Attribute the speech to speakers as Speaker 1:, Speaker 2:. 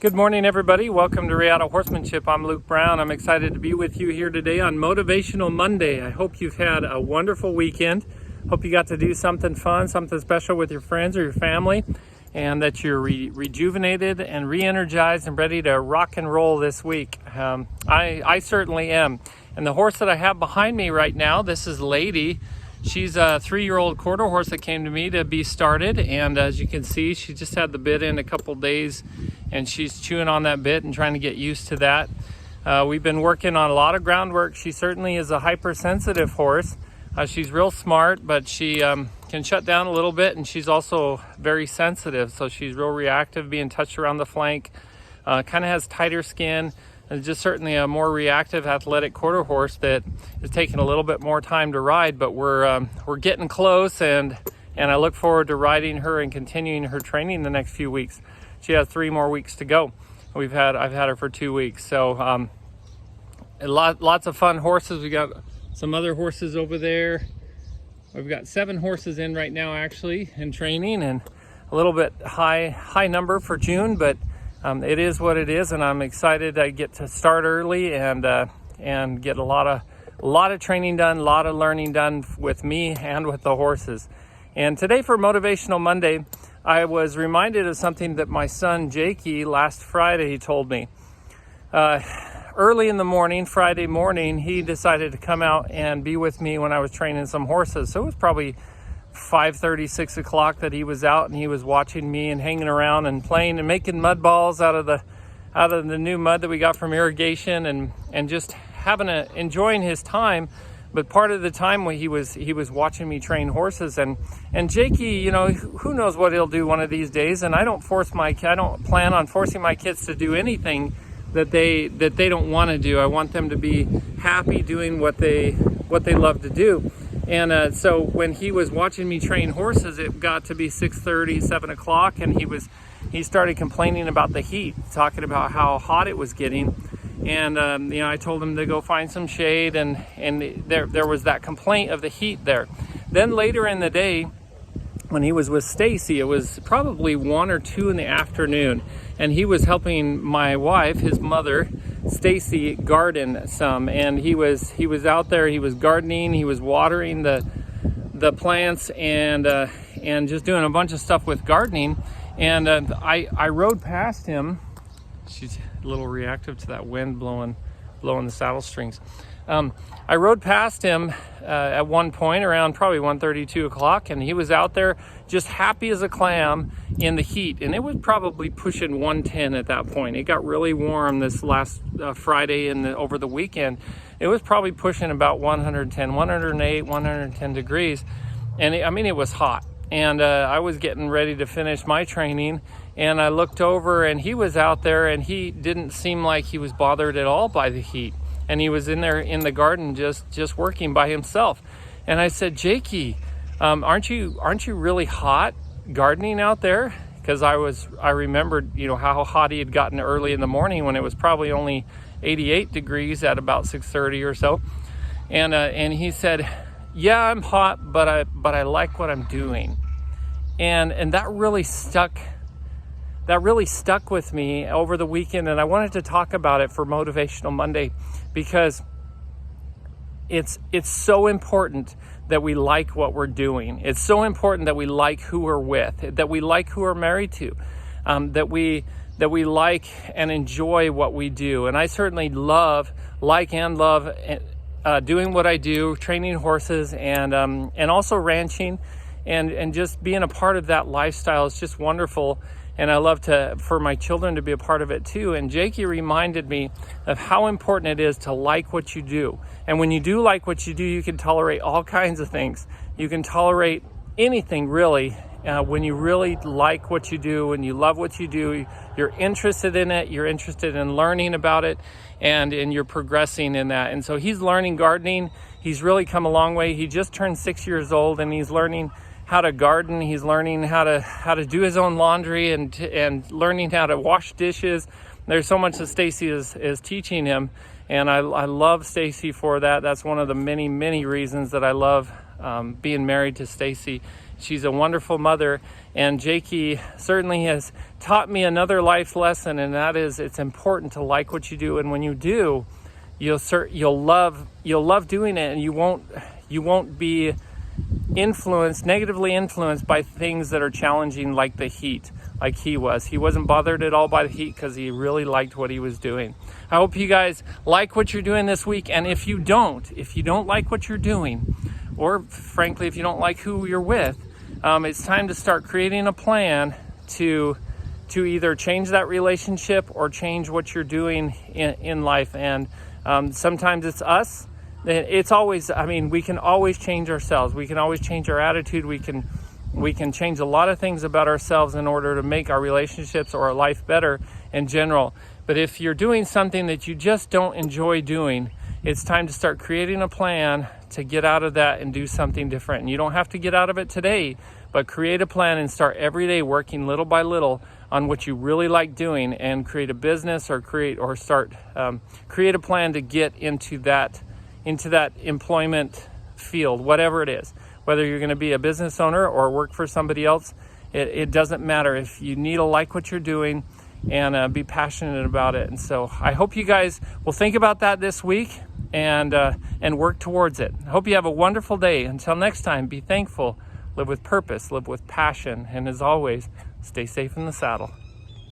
Speaker 1: Good morning, everybody. Welcome to Real Horsemanship. I'm Luke Brown. I'm excited to be with you here today on Motivational Monday. I hope you've had a wonderful weekend. Hope you got to do something fun, something special with your friends or your family, and that you're rejuvenated and re-energized and ready to rock and roll this week. I certainly am. And the horse that I have behind me right now, this is Lady. She's a 3-year-old quarter horse that came to me to be started, and as you can see, she just had the bit in a couple days, and she's chewing on that bit and trying to get used to that. We've been working on a lot of groundwork. She certainly is a hypersensitive horse. She's real smart, but she can shut down a little bit, and she's also very sensitive, so she's real reactive, being touched around the flank. Kind of has tighter skin. And just certainly a more reactive, athletic quarter horse that is taking a little bit more time to ride, but we're getting close, and I look forward to riding her and continuing her training the next few weeks. She has 3 more weeks to go. I've had her for 2 weeks, so lots of fun horses. We got some other horses over there. We've got 7 horses in right now, actually, in training, and a little bit high number for June, but it is what it is, and I'm excited I get to start early and get a lot of training done, a lot of learning done with me and with the horses. And today for Motivational Monday, I was reminded of something that my son Jakey last Friday told me. Early in the morning, Friday morning, he decided to come out and be with me when I was training some horses. So it was probably 5:30, 6 o'clock that he was out, and he was watching me and hanging around and playing and making mud balls out of the new mud that we got from irrigation, and just enjoying his time. But part of the time when he was watching me train horses, and Jakey, who knows what he'll do one of these days. And I don't plan on forcing my kids to do anything that they don't want to do. I want them to be happy doing what they love to do. And so when he was watching me train horses, it got to be 6:30, 7 o'clock, and he started complaining about the heat, talking about how hot it was getting. And I told him to go find some shade, and there was that complaint of the heat there. Then later in the day, when he was with Stacy, it was probably 1 or 2 in the afternoon, and he was helping my wife, his mother, Stacy, garden some, and he was out there. He was gardening, he was watering the plants, and just doing a bunch of stuff with gardening. And I rode past him. She's a little reactive to that wind blowing the saddle strings. I rode past him at one point around probably 1:30, 2 o'clock, and he was out there just happy as a clam in the heat. And it was probably pushing 110 at that point. It got really warm this last Friday and over the weekend. It was probably pushing about 110, 108, 110 degrees. And it was hot. And I was getting ready to finish my training, and I looked over, and he was out there, and he didn't seem like he was bothered at all by the heat. And he was in there in the garden just working by himself. And I said, Jakey, aren't you really hot gardening out there? Because I remembered how hot he had gotten early in the morning when it was probably only 88 degrees at about 6:30 or so. And he said, yeah, I'm hot, but I like what I'm doing. And that really stuck with me over the weekend, and I wanted to talk about it for Motivational Monday, because it's so important that we like what we're doing. It's so important that we like who we're with, that we like who we're married to, that we like and enjoy what we do. And I certainly love doing what I do, training horses, and also ranching, and just being a part of that lifestyle is just wonderful. And I love for my children to be a part of it too. And Jakey reminded me of how important it is to like what you do. And when you do like what you do, you can tolerate all kinds of things. You can tolerate anything, really. When you really like what you do and you love what you do, you're interested in it, you're interested in learning about it, and you're progressing in that. And so he's learning gardening. He's really come a long way. He just turned 6 years old, and he's learning how to garden. He's learning how to do his own laundry, and learning how to wash dishes. There's so much that Stacy is teaching him, and I love Stacy for that. That's one of the many reasons that I love being married to Stacy. She's a wonderful mother, and Jakey certainly has taught me another life lesson, and that is it's important to like what you do, and when you do, you'll love doing it, and you won't be negatively influenced by things that are challenging, like the heat, like he was. He wasn't bothered at all by the heat because he really liked what he was doing. I hope you guys like what you're doing this week, and if you don't like what you're doing, or frankly, if you don't like who you're with, it's time to start creating a plan to either change that relationship or change what you're doing in life. And sometimes it's us. It's always, we can always change ourselves. We can always change our attitude. We can change a lot of things about ourselves in order to make our relationships or our life better in general. But if you're doing something that you just don't enjoy doing, it's time to start creating a plan to get out of that and do something different. And you don't have to get out of it today, but create a plan and start every day working little by little on what you really like doing, and create a business or create a plan to get into that employment field, whatever it is. Whether you're going to be a business owner or work for somebody else, it doesn't matter. If you need to like what you're doing and be passionate about it. And so I hope you guys will think about that this week and work towards it. I hope you have a wonderful day. Until next time, be thankful, live with purpose, live with passion, and as always, stay safe in the saddle.